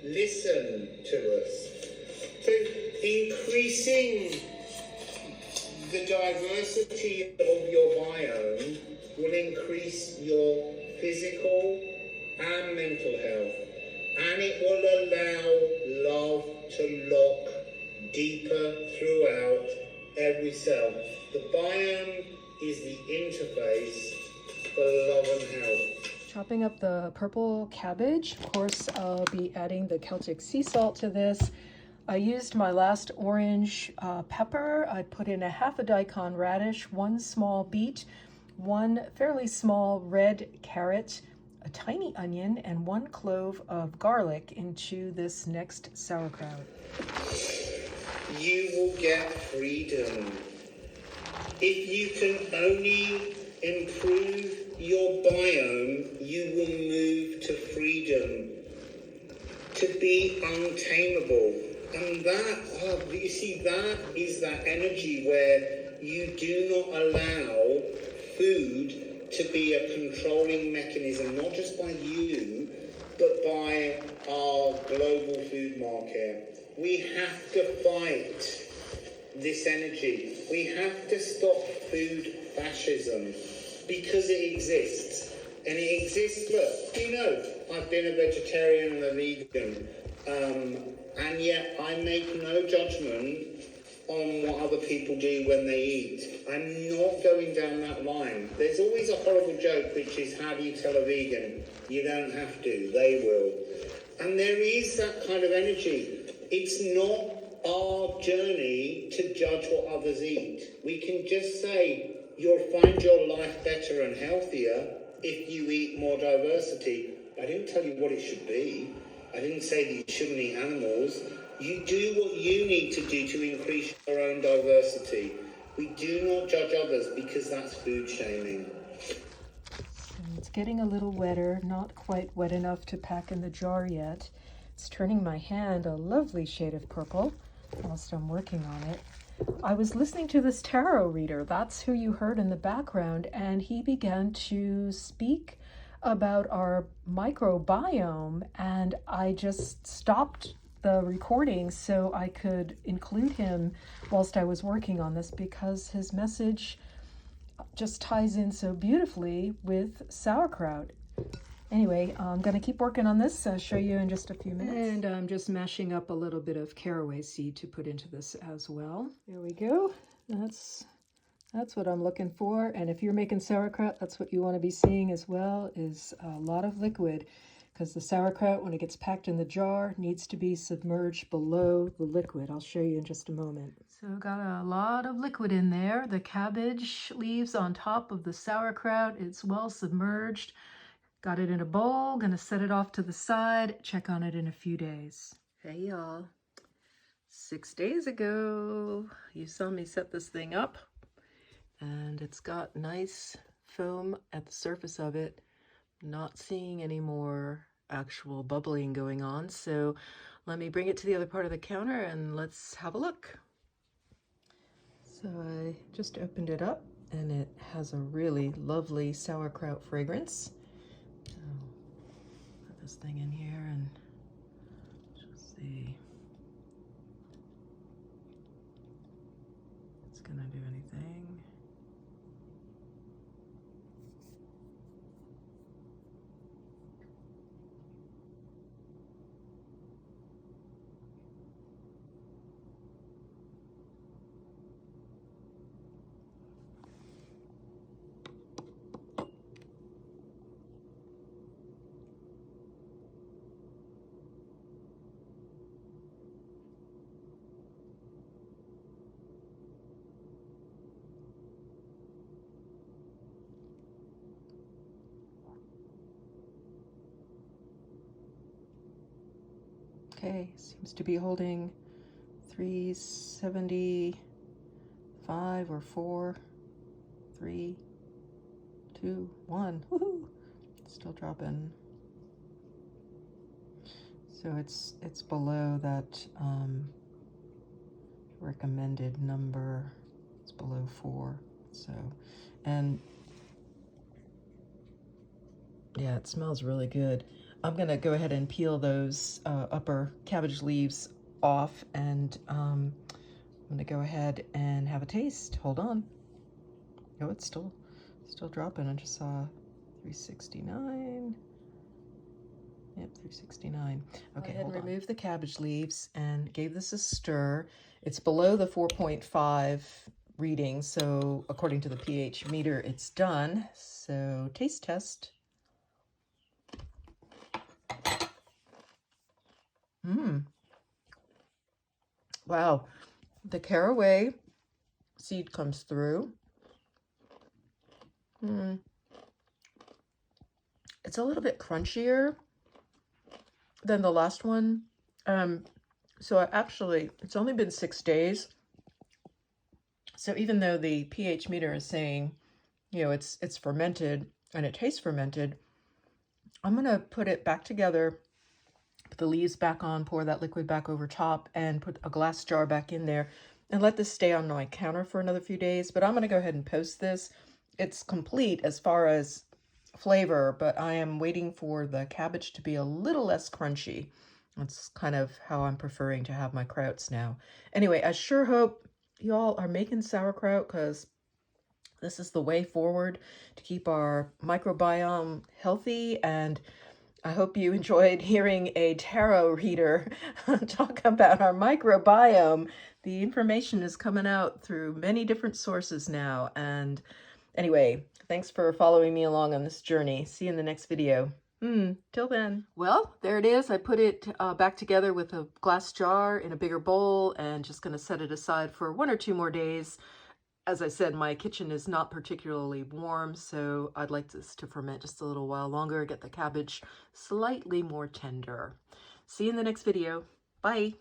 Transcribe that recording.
listen to us. So increasing the diversity of your biome will increase your physical and mental health, and it will allow love to lock deeper throughout every cell. The biome is the interface for love and health. Chopping up the purple cabbage. Of course, I'll be adding the Celtic sea salt to this. I used my last orange pepper. I put in a half a daikon radish, 1 small beet, 1 fairly small red carrot, a tiny onion, and 1 clove of garlic into this next sauerkraut. You will get freedom. If you can only improve your biome, you will move to freedom, to be untamable. And that, you see, that is that energy where you do not allow food to be a controlling mechanism, not just by you, but by our global food market. We have to fight this energy. We have to stop food fascism because it exists. And it exists, look, you know, I've been a vegetarian and a vegan, and yet I make no judgment on what other people do when they eat. I'm not going down that line. There's always a horrible joke, which is, how do you tell a vegan? You don't have to, they will. And there is that kind of energy. It's not our journey to judge what others eat. We can just say, you'll find your life better and healthier if you eat more diversity. I didn't tell you what it should be. I didn't say that you shouldn't eat animals. You do what you need to do to increase your own diversity. We do not judge others because that's food shaming. So it's getting a little wetter, not quite wet enough to pack in the jar yet. It's turning my hand a lovely shade of purple whilst I'm working on it. I was listening to this tarot reader, that's who you heard in the background, and he began to speak about our microbiome, and I just stopped the recording so I could include him whilst I was working on this, because his message just ties in so beautifully with sauerkraut. Anyway, I'm going to keep working on this. I'll show you in just a few minutes. And I'm just mashing up a little bit of caraway seed to put into this as well. There we go. That's what I'm looking for. And if you're making sauerkraut, that's what you want to be seeing as well, is a lot of liquid. Because the sauerkraut, when it gets packed in the jar, needs to be submerged below the liquid. I'll show you in just a moment. So got a lot of liquid in there. The cabbage leaves on top of the sauerkraut. It's well submerged. Got it in a bowl, gonna set it off to the side, check on it in a few days. Hey y'all, 6 days ago, you saw me set this thing up, and it's got nice foam at the surface of it. Not seeing any more actual bubbling going on, so let me bring it to the other part of the counter and let's have a look. So I just opened it up and it has a really lovely sauerkraut fragrance. Put this thing in here and just see if it's gonna do anything. Okay, seems to be holding 375 or 4, 3, 2, 1. Woohoo! It's still dropping. So it's below that recommended number. It's below 4. So, and Yeah, it smells really good. I'm gonna go ahead and peel those upper cabbage leaves off, and I'm gonna go ahead and have a taste. Hold on. Oh, it's still dropping. I just saw 369. Yep, 369. Okay, hold on. Remove the cabbage leaves and gave this a stir. It's below the 4.5 reading, so according to the pH meter, it's done. So taste test. Wow, the caraway seed comes through. It's a little bit crunchier than the last one. So it's only been 6 days. So even though the pH meter is saying, you know, it's fermented and it tastes fermented, I'm gonna put it back together, put the leaves back on, pour that liquid back over top, and put a glass jar back in there and let this stay on my counter for another few days. But I'm gonna go ahead and post this. It's complete as far as flavor, but I am waiting for the cabbage to be a little less crunchy. That's kind of how I'm preferring to have my krauts now. Anyway, I sure hope you all are making sauerkraut, because this is the way forward to keep our microbiome healthy. And I hope you enjoyed hearing a tarot reader talk about our microbiome. The information is coming out through many different sources now. And anyway, thanks for following me along on this journey. See you in the next video. Till then. Well, there it is. I put it back together with a glass jar in a bigger bowl, and just going to set it aside for 1 or 2 more days. As I said, my kitchen is not particularly warm, so I'd like this to ferment just a little while longer, get the cabbage slightly more tender. See you in the next video. Bye.